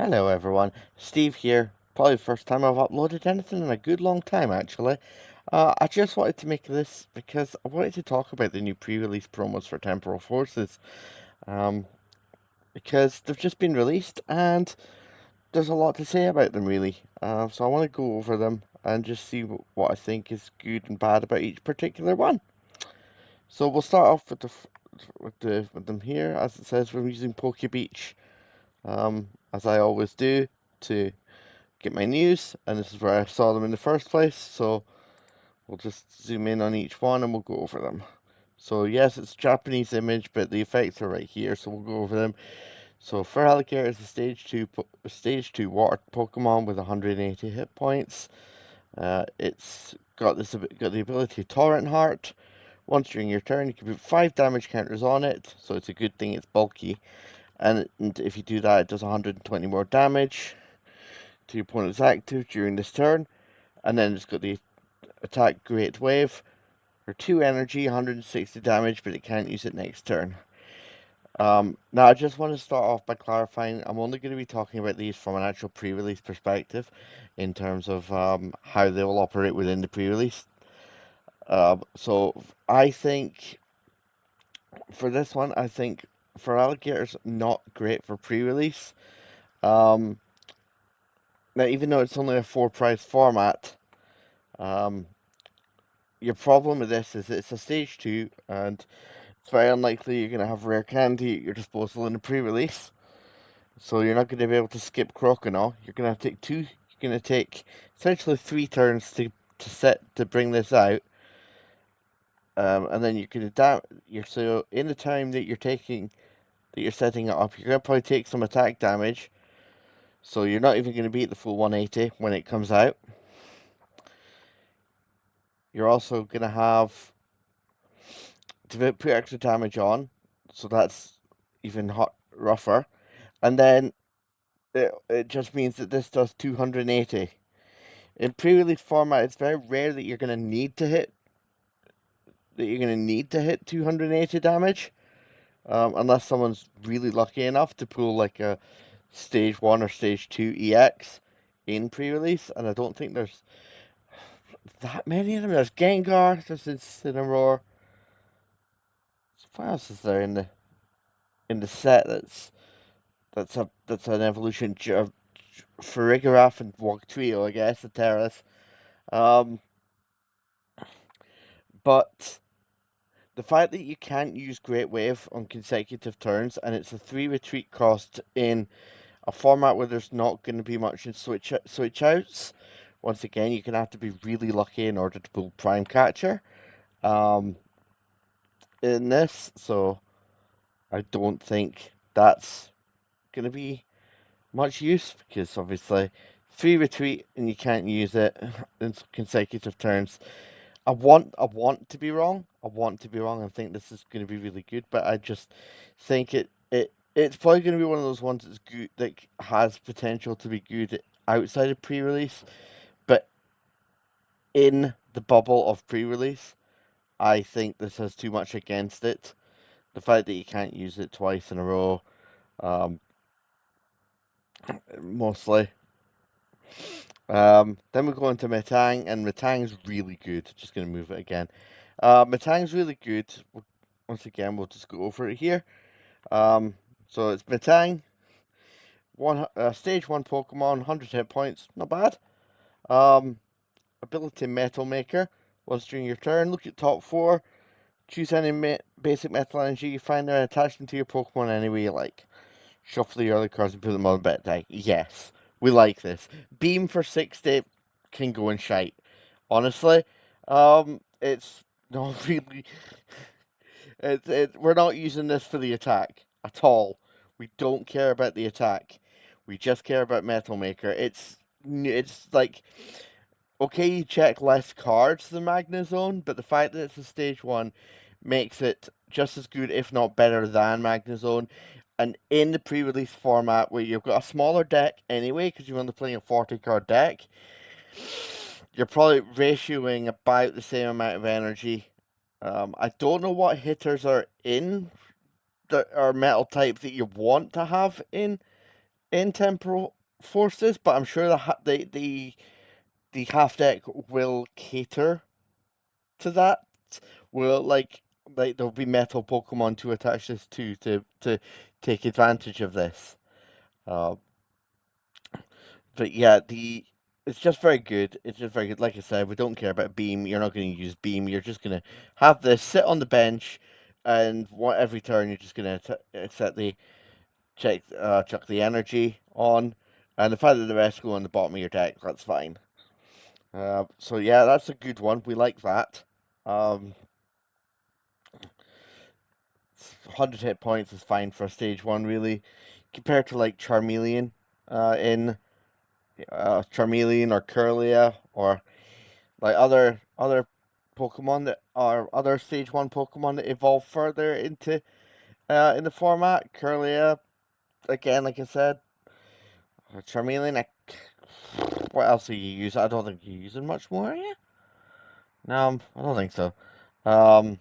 Hello everyone, Steve here. Probably the first time I've uploaded anything in a good long time actually. I just wanted to make this because I wanted to talk about the new pre-release promos for Temporal Forces. Um, because they've just been released and there's a lot to say about them really. So I want to go over them and just see what I think is good and bad about each particular one. So we'll start off with with them here, as it says we're using PokeBeach, as I always do to get my news, and this is where I saw them in the first place, so we'll just zoom in on each one and we'll go over them. So yes, it's a Japanese image, but the effects are right here, so we'll go over them. So Feraligatr is a stage 2 water Pokemon with 180 hit points. It's got the ability Torrent Heart. Once during your turn, you can put 5 damage counters on it, so it's a good thing it's bulky. And if you do that, it does 120 more damage to your opponent's active during this turn. And then it's got the attack Great Wave for 2 energy, 160 damage, but it can't use it next turn. Now, I just want to start off by clarifying I'm only going to be talking about these from an actual pre release perspective in terms of how they will operate within the pre release. So, I think for this one, I think Feraligatr's not great for pre release. Um, Now, even though it's only a 4 price format, um, your problem with this is it's a stage 2, and it's very unlikely you're going to have rare candy at your disposal in the pre-release. So you're not going to be able to skip Croconaw. You're going to have to take two. You're going to take essentially 3 turns to bring this out, and then you're going to so in the time that you're setting it up, you're going to probably take some attack damage. So you're not even going to beat the full 180 when it comes out. You're also going to have to put extra damage on, so that's even rougher. And then it just means that this does 280. In pre-release format, it's very rare that you're going to need to hit 280 damage, unless someone's really lucky enough to pull like a stage 1 or stage 2 EX in pre-release, and I don't think there's that many of them. There's Gengar, there's Incineroar. What else is there in the set that's an evolution of Farigiraf and Wugtrio, I guess, the Terrace. Um, but the fact that you can't use Great Wave on consecutive turns, and it's a 3 retreat cost in a format where there's not going to be much in switch outs. Once again, you're going to have to be really lucky in order to pull Prime Catcher in this, so I don't think that's going to be much use because obviously 3 retreat and you can't use it in consecutive turns. I want to be wrong. I want to be wrong. I think this is going to be really good, but I just think it's probably going to be one of those ones that's good, that has potential to be good outside of pre-release, but in the bubble of pre-release, I think this has too much against it. The fact that you can't use it twice in a row, mostly. Then we go into Metang, and Metang's really good. Just going to move it again. Metang's really good. Once again, we'll just go over it here. So it's Metang, stage 1 Pokemon, 100 hit points, not bad. Ability Metal Maker. Once during your turn, look at top 4, choose any basic metal energy you find there and attach them to your Pokemon any way you like. Shuffle the early cards and put them on the bet deck. Yes, we like this. Beam for 60 can go and shite. Honestly, it's not really. We're not using this for the attack at all. We don't care about the attack. We just care about Metal Maker. It's like, okay, you check less cards than Magnezone, but the fact that it's a stage 1 makes it just as good, if not better, than Magnezone. And in the pre-release format, where you've got a smaller deck anyway, because you're only playing a 40-card deck, you're probably ratioing about the same amount of energy. I don't know what hitters are in that are metal type that you want to have in in Temporal Forces, but I'm sure the half deck will cater to that. Will like there'll be metal Pokemon to attach this to take advantage of this. Uh, but yeah, the it's just very good. It's just very good. Like I said, we don't care about Beam. You're not going to use Beam. You're just going to have this sit on the bench, and every turn you're just going to set the chuck the energy on, and the fact that the rest go on the bottom of your deck, that's fine. So yeah, that's a good one. We like that. Um, 100 hit points is fine for a stage one, really, compared to like Charmeleon, in Charmeleon or Curlia or like other Pokemon that are other stage one Pokemon that evolve further into in the format. Curlia, again, like I said, Charmeleon. What else do you use? I don't think you're using much more, are you? No, I don't think so. Um,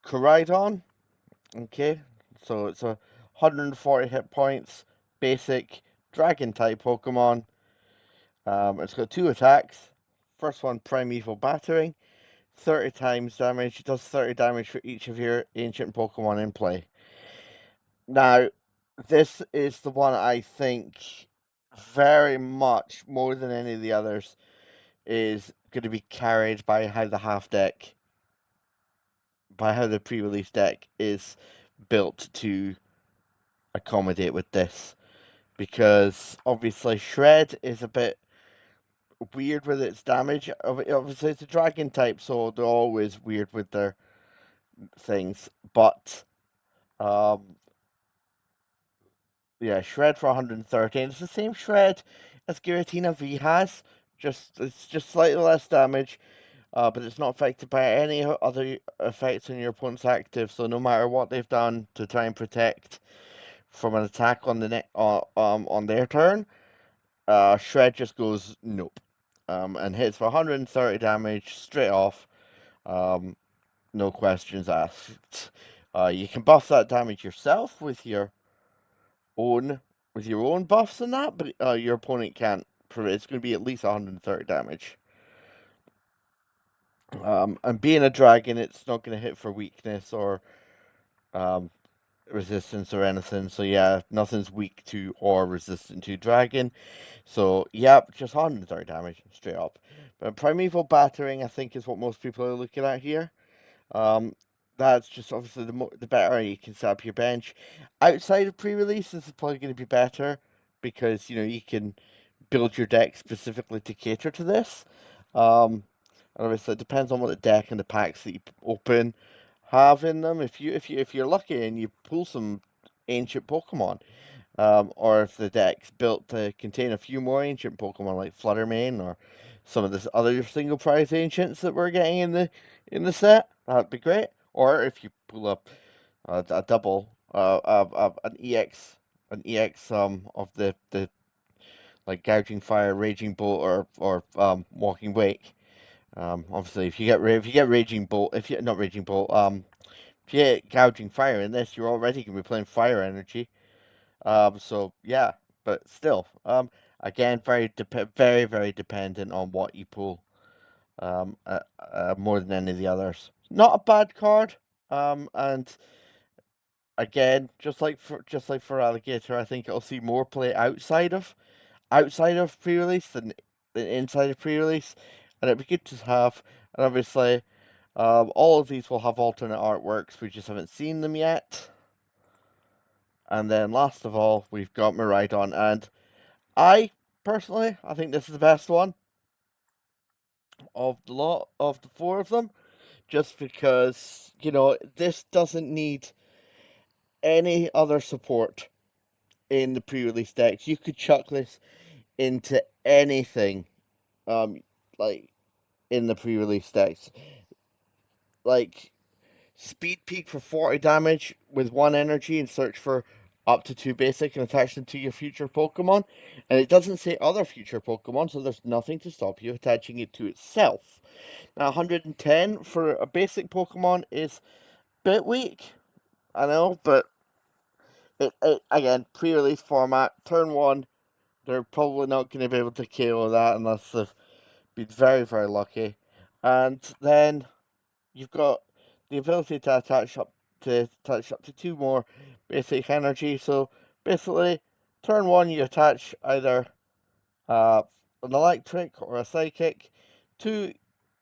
Koraidon, okay, so it's a 140 hit points, basic dragon type Pokemon. It's got two attacks. First one, Primeval Battering, 30 times damage. It does 30 damage for each of your ancient Pokemon in play. Now, this is the one I think very much more than any of the others is going to be carried by how the half deck, by how the pre-release deck is built to accommodate with this. Because obviously Shred is a bit weird with its damage. Obviously it's a dragon type, so they're always weird with their things. But um, yeah, Shred for 113. It's the same Shred as Giratina V has. It's just slightly less damage. But it's not affected by any other effects on your opponent's active. So no matter what they've done to try and protect from an attack on on their turn, Shred just goes nope, and hits for 130 damage straight off. Um, no questions asked. You can buff that damage yourself own with your own buffs and that, but your opponent can't. It's going to be at least 130 damage. And being a dragon, it's not going to hit for weakness or um, resistance or anything. So yeah, nothing's weak to or resistant to dragon. So yeah, just 130 damage straight up. But primeval battering, I think, is what most people are looking at here. Um, that's just obviously the better you can set up your bench. Outside of pre-release, this is probably going to be better because you can build your deck specifically to cater to this. Um, and obviously, it depends on what the deck and the packs that you open have in them. If you're lucky and you pull some ancient Pokemon, or if the deck's built to contain a few more ancient Pokemon like Fluttermane or some of this other single prize ancients that we're getting in the set, that'd be great. Or if you pull up a double an EX of the like Gouging Fire, Raging Bolt, or Walking Wake. Obviously, if you get Raging Bolt, if you not Raging Bolt, if you get Gouging Fire in this, you're already gonna be playing Fire Energy. So yeah, but still, again, very very dependent on what you pull. More than any of the others. Not a bad card. And again, just like for Alligator, I think it'll see more play outside of pre-release than inside of pre-release, and it'd be good to have. And obviously, all of these will have alternate artworks. We just haven't seen them yet. And then last of all, we've got Miraidon, and I personally, I think this is the best one of the lot of the four of them, just because this doesn't need any other support in the pre-release decks. You could chuck this into anything, um, like in the pre-release decks, like speed peak for 40 damage with one energy and search for up to two basic and attach them to your future Pokemon. And it doesn't say other future Pokemon, so there's nothing to stop you attaching it to itself. Now, 110 for a basic Pokemon is a bit weak, I know, but Again, pre-release format, turn one. They're probably not going to be able to KO that unless they've been very, very lucky. And then you've got the ability to attach up to two more basic energy. So basically, turn one you attach either uh, an electric or a psychic to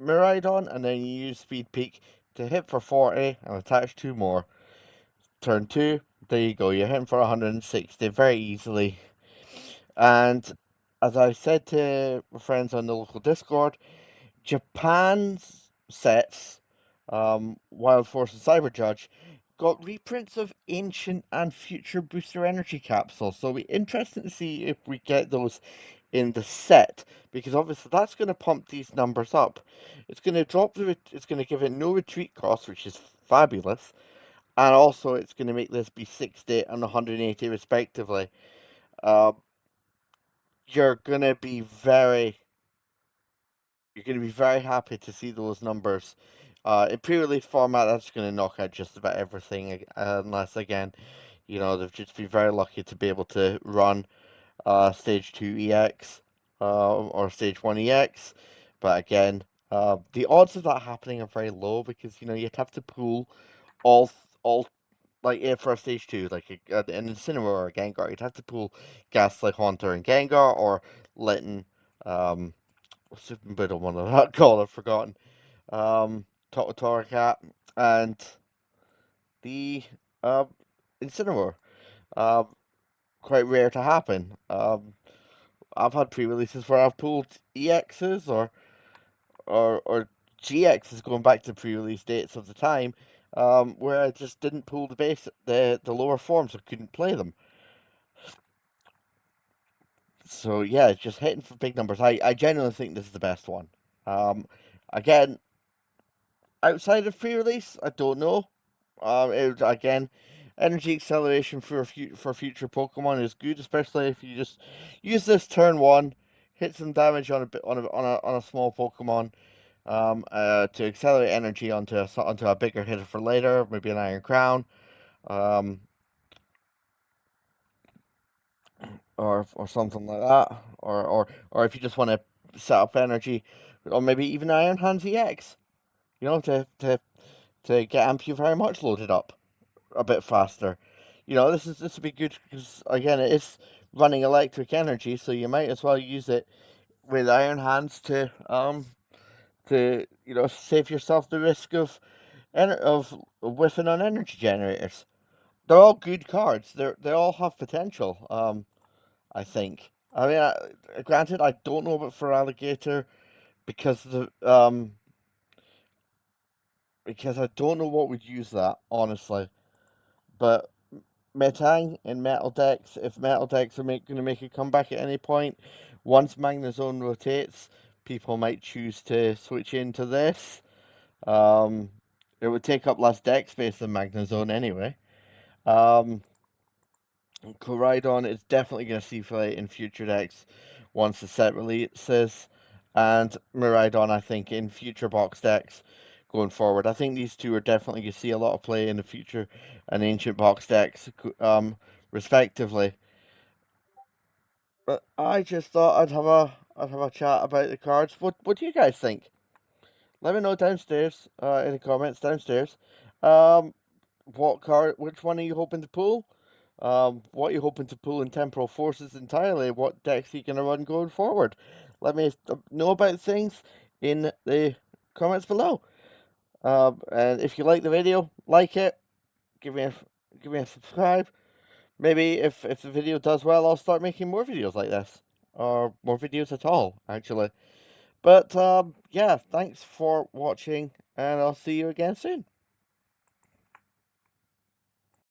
Miraidon, and then you use Speed Peak to hit for 40 and attach two more. Turn two, there you go, you're hitting for 160 very easily. And as I said to my friends on the local Discord, Japan's sets, Wild Force and Cyber Judge, got reprints of ancient and future booster energy capsules. So it'll be interesting to see if we get those in the set, because obviously that's going to pump these numbers up. It's going to it's going to give it no retreat cost, which is fabulous, and also it's going to make this be 60 and 180 respectively. Uh, you're going to be very you're going to be very happy to see those numbers. In pre-release format, that's going to knock out just about everything, unless again, they've just been very lucky to be able to run Stage 2 EX or Stage 1 EX. But again, the odds of that happening are very low because you'd have to pull all like for Stage 2, like an Incineroar or a Gengar, you'd have to pull Ghastly Haunter and Gengar or Litten. What's the middle one of that called? I've forgotten. Torracat and the uh, Incineroar. Um, quite rare to happen. I've had pre-releases where I've pulled EXs or GXs going back to pre-release dates of the time, where I just didn't pull the lower forms. I couldn't play them. So yeah, just hitting for big numbers. I genuinely think this is the best one. Um, Again, outside of pre-release, I don't know. Again, energy acceleration for future Pokemon is good, especially if you just use this turn one, hit some damage on a bit on a small Pokemon, to accelerate energy onto a bigger hitter for later, maybe an Iron Crown, um, or something like that, or if you just want to set up energy, or maybe even Iron Hands EX, to get Ampere very much loaded up a bit faster. This would be good because again it is running electric energy, so you might as well use it with Iron Hands to save yourself the risk of whiffing on energy generators. They're all good cards. They all have potential. I think. I mean, granted, I don't know about for Alligator because because I don't know what would use that honestly, but Metang in Metal Decks, if Metal Decks are going to make a comeback at any point, once Magnezone rotates, people might choose to switch into this. Um, it would take up less deck space than Magnezone anyway. Um, Koraidon is definitely going to see play in future decks once the set releases, and Miraidon, I think, in future box decks going forward. I think these two are definitely going to see a lot of play in the future and ancient box decks, respectively. But I just thought I'd have a chat about the cards. What do you guys think? Let me know downstairs, in the comments downstairs. Um, which one are you hoping to pull? What are you hoping to pull in Temporal Forces entirely? What decks are you going to run going forward? Let me know about things in the comments below. And if you like the video, like it, give me a give me a subscribe. Maybe if the video does well, I'll start making more videos like this, or more videos at all, actually. But yeah, thanks for watching, and I'll see you again soon.